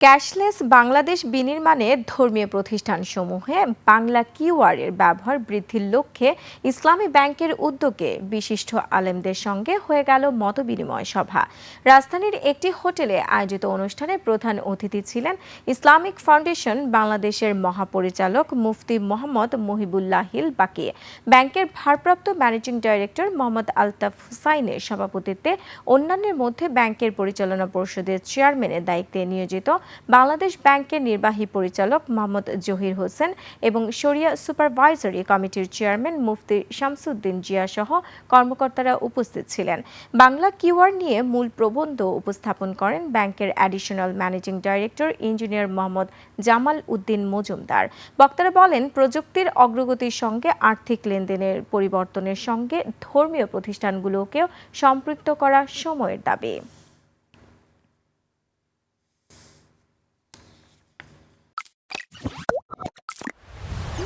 Cashless Bangladesh বিনির্মাণে ধর্মীয় প্রতিষ্ঠানসমূহে বাংলা কিউআরের ব্যবহার বৃদ্ধির লক্ষ্যে ইসলামী ব্যাংকের উদ্যোগে বিশিষ্ট আলেমদের সঙ্গে হয়ে গেল মতবিনিময় সভা। রাজধানীর একটি হোটেলে আয়োজিত অনুষ্ঠানে প্রধান অতিথি ছিলেন ইসলামিক ফাউন্ডেশন বাংলাদেশের মহাপরিচালক মুফতি মোহাম্মদ মহিবুল্লাহিল বাকি। ব্যাংকের ভারপ্রাপ্ত ম্যানেজিং ডাইরেক্টর মোহাম্মদ আলতাফ হুসাইনের সভাপতিত্বে অন্যান্যের মধ্যে ব্যাংকের পরিচালনা পরিষদের চেয়ারম্যানের দায়িত্বে নিয়োজিত বাংলাদেশ ব্যাংকের নির্বাহী পরিচালক মোহাম্মদ জহির হোসেন এবং শরিয়া সুপারভাইজরি কমিটির চেয়ারম্যান মুফতি শামসুদ্দিন জিয়া সহ কর্মকর্তারা উপস্থিত ছিলেন। বাংলা কিউআর নিয়ে মূল প্রবন্ধ উপস্থাপন করেন ব্যাংকের additional managing director engineer Mohammad Jamal Uddin Majumdar. বক্তারা বলেন, প্রযুক্তির অগ্রগতির সঙ্গে আর্থিক লেনদেনের পরিবর্তনের সঙ্গে ধর্মীয় প্রতিষ্ঠানগুলোকেও সম্পৃক্ত করা সময়ের দাবি।